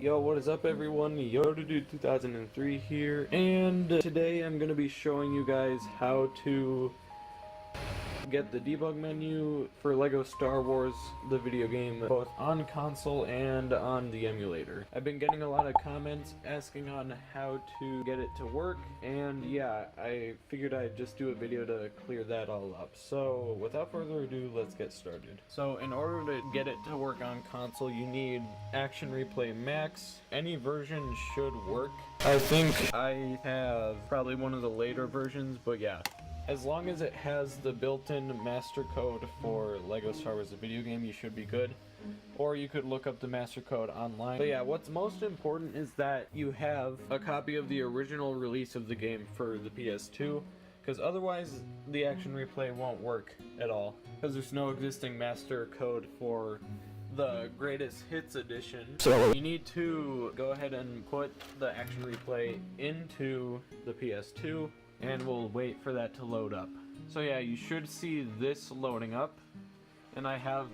Yo, what is up everyone? Dude 2003 here, and today I'm going to be showing you guys how to get the debug menu for LEGO Star Wars, the video game, both on console and on the emulator. I've been getting a lot of comments asking on how to get it to work, and yeah, I figured I'd just do a video to clear that all up. So without further ado, let's get started. So in order to get it to work on console, you need Action Replay Max. Any version should work. I think I have probably one of the later versions, but yeah. As long as it has the built-in master code for LEGO Star Wars the video game, you should be good. Or you could look up the master code online. But yeah, what's most important is that you have a copy of the original release of the game for the PS2, because otherwise the Action Replay won't work at all, because there's no existing master code for the Greatest Hits edition. So you need to go ahead and put the Action Replay into the PS2, and we'll wait for that to load up. So yeah, you should see this loading up, and I have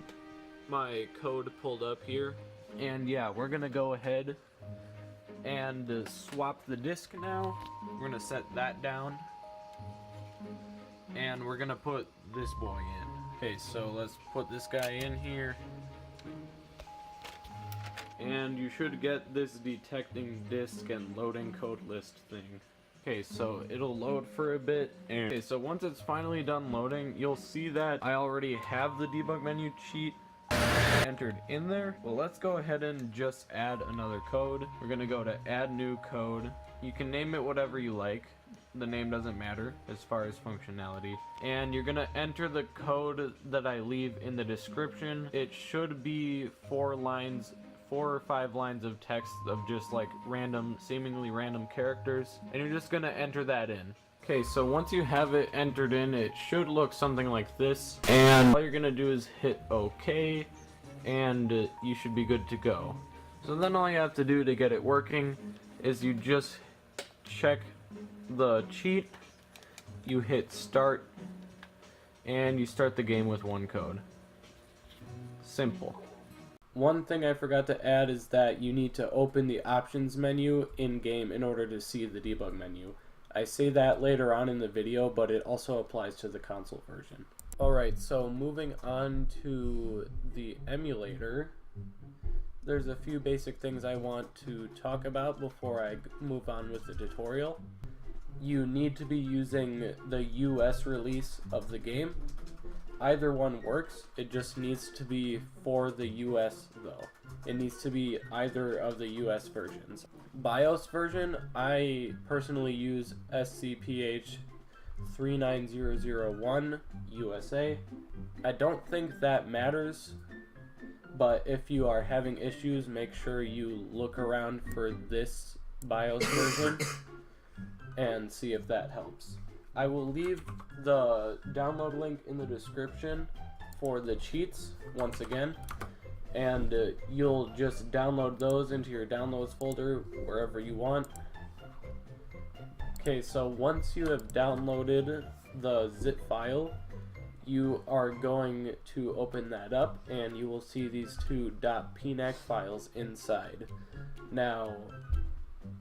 my code pulled up here. And yeah, we're gonna go ahead and swap the disk now. We're gonna set that down, and we're gonna put this boy in. Okay, so let's put this guy in here, and you should get this detecting disk and loading code list thing. Okay, so it'll load for a bit, and okay, so once it's finally done loading, you'll see that I already have the debug menu cheat entered in there. Well, let's go ahead and just add another code. We're gonna go to add new code. You can name it whatever you like. The name doesn't matter as far as functionality. And you're gonna enter the code that I leave in the description. It should be 4 or 5 lines of text of just like random, seemingly random characters, and you're just gonna enter that in. Okay, so once you have it entered in, it should look something like this, and all you're gonna do is hit OK, and you should be good to go. So then all you have to do to get it working is you just check the cheat, you hit start, and you start the game with one code. Simple. One thing I forgot to add is that you need to open the options menu in-game in order to see the debug menu. I say that later on in the video, but it also applies to the console version. Alright, so moving on to the emulator, there's a few basic things I want to talk about before I move on with the tutorial. You need to be using the US release of the game. Either one works, it just needs to be for the US though. It needs to be either of the US versions. BIOS version, I personally use SCPH 39001 USA. I don't think that matters, but if you are having issues, make sure you look around for this BIOS version and see if that helps. I will leave the download link in the description for the cheats once again, and you'll just download those into your downloads folder wherever you want. Okay, so once you have downloaded the zip file, you are going to open that up, and you will see these two .pnac files inside. Now,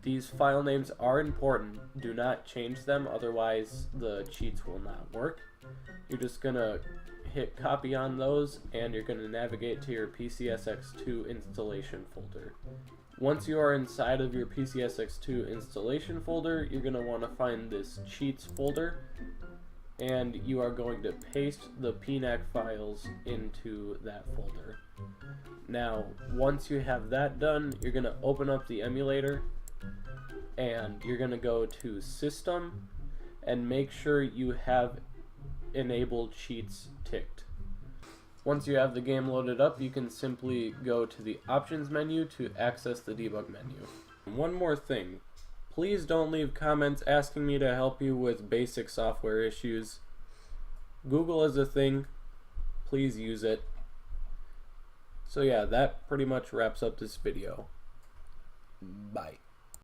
these file names are important. Do not change them, otherwise the cheats will not work. You're just gonna hit copy on those, and you're gonna navigate to your PCSX2 installation folder. Once you are inside of your PCSX2 installation folder, you're gonna want to find this cheats folder, and you are going to paste the PNAC files into that folder. Now, once you have that done, you're gonna open up the emulator, and you're gonna go to System and make sure you have enabled cheats ticked. Once you have the game loaded up, you can simply go to the options menu to access the debug menu. One more thing, please don't leave comments asking me to help you with basic software issues. Google is a thing, please use it. So yeah, that pretty much wraps up this video. Bye.